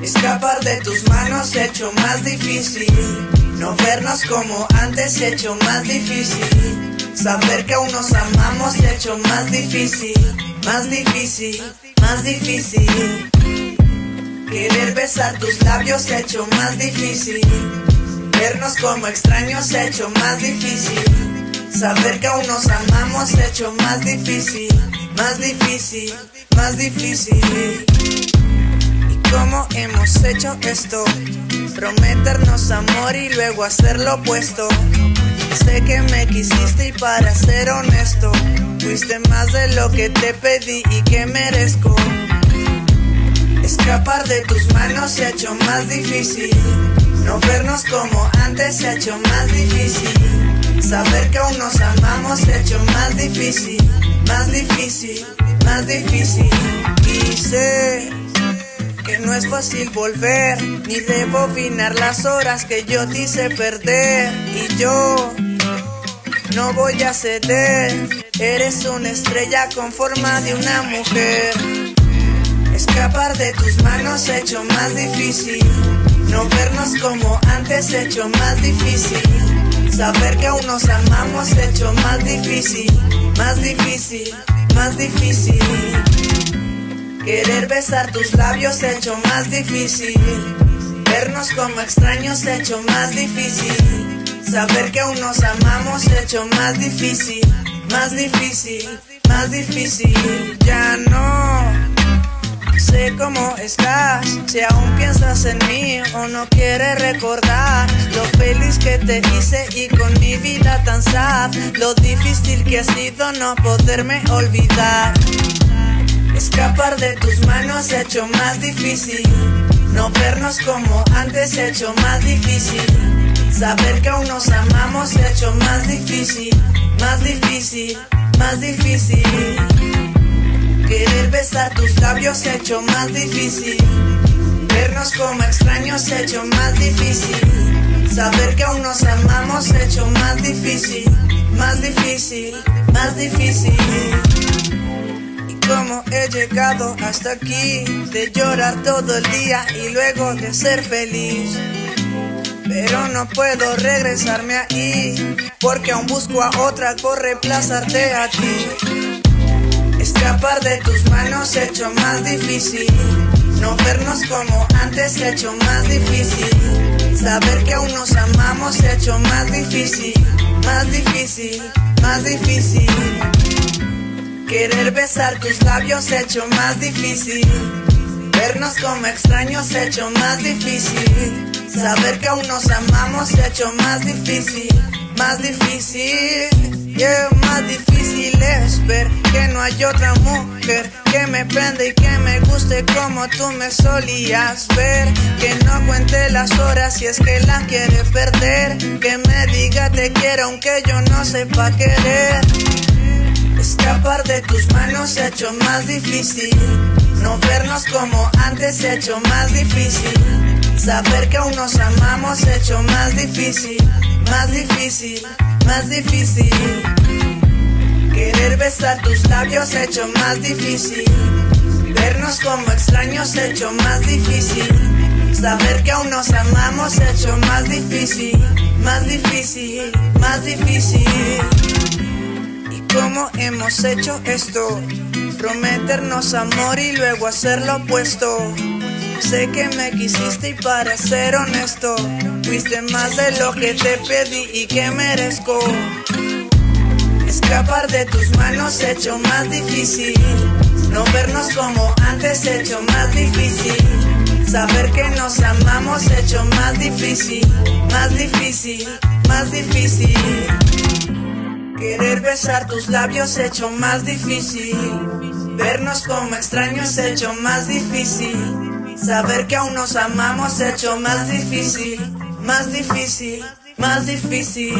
Escapar de tus manos se ha hecho más difícil. No vernos como antes se ha hecho más difícil. Saber que aún nos amamos se ha hecho más difícil. Más difícil, más difícil. Querer besar tus labios se ha hecho más difícil. Vernos como extraños se ha hecho más difícil. Saber que aún nos amamos se ha hecho más difícil. Más difícil, más difícil. ¿Cómo hemos hecho esto? Prometernos amor y luego hacer lo opuesto. Sé que me quisiste y para ser honesto, fuiste más de lo que te pedí y que merezco. Escapar de tus manos se ha hecho más difícil. No vernos como antes se ha hecho más difícil. Saber que aún nos amamos se ha hecho más difícil. Más difícil, más difícil. Y sé que no es fácil volver, ni rebobinar las horas que yo te hice perder. Y yo no voy a ceder. Eres una estrella con forma de una mujer. Escapar de tus manos se ha hecho más difícil. No vernos como antes se ha hecho más difícil. Saber que aún nos amamos se ha hecho más difícil. Más difícil, más difícil. Querer besar tus labios se ha hecho más difícil. Vernos como extraños se ha hecho más difícil. Saber que aún nos amamos se ha hecho más difícil. Más difícil, más difícil. Ya no sé cómo estás, si aún piensas en mí o no quieres recordar lo feliz que te hice y con mi vida tan sad, lo difícil que ha sido no poderme olvidar. Escapar de tus manos se ha hecho más difícil. No vernos como antes se ha hecho más difícil. Saber que aún nos amamos se ha hecho más difícil. Más difícil, más difícil. Querer besar tus labios se ha hecho más difícil. Vernos como extraños se ha hecho más difícil. Saber que aún nos amamos se ha hecho más difícil. Más difícil, más difícil. Cómo he llegado hasta aquí, de llorar todo el día y luego de ser feliz. Pero no puedo regresarme ahí, porque aún busco a otra por reemplazarte a ti. Escapar de tus manos se ha hecho más difícil. No vernos como antes se ha hecho más difícil. Saber que aún nos amamos se ha hecho más difícil. Más difícil, más difícil. Querer besar tus labios se ha hecho más difícil. Vernos como extraños se ha hecho más difícil. Saber que aún nos amamos se ha hecho más difícil. Más difícil, yeah, más difícil es ver que no hay otra mujer que me prenda y que me guste como tú me solías ver. Que no cuente las horas si es que la quiere perder. Que me diga te quiero aunque yo no sepa querer. Escapar de tus manos se ha hecho más difícil. No vernos como antes se ha hecho más difícil. Saber que aún nos amamos se ha hecho más difícil. Más difícil, más difícil. Querer besar tus labios se ha hecho más difícil. Vernos como extraños se ha hecho más difícil. Saber que aún nos amamos se ha hecho más difícil. Más difícil, más difícil. ¿Cómo hemos hecho esto? Prometernos amor y luego hacer lo opuesto. Sé que me quisiste y para ser honesto, fuiste más de lo que te pedí y que merezco. Escapar de tus manos se ha hecho más difícil. No vernos como antes se ha hecho más difícil. Saber que nos amamos se ha hecho más difícil. Más difícil, más difícil. Querer besar tus labios se ha hecho más difícil. Vernos como extraños se ha hecho más difícil. Saber que aún nos amamos se ha hecho más difícil. Más difícil, más difícil.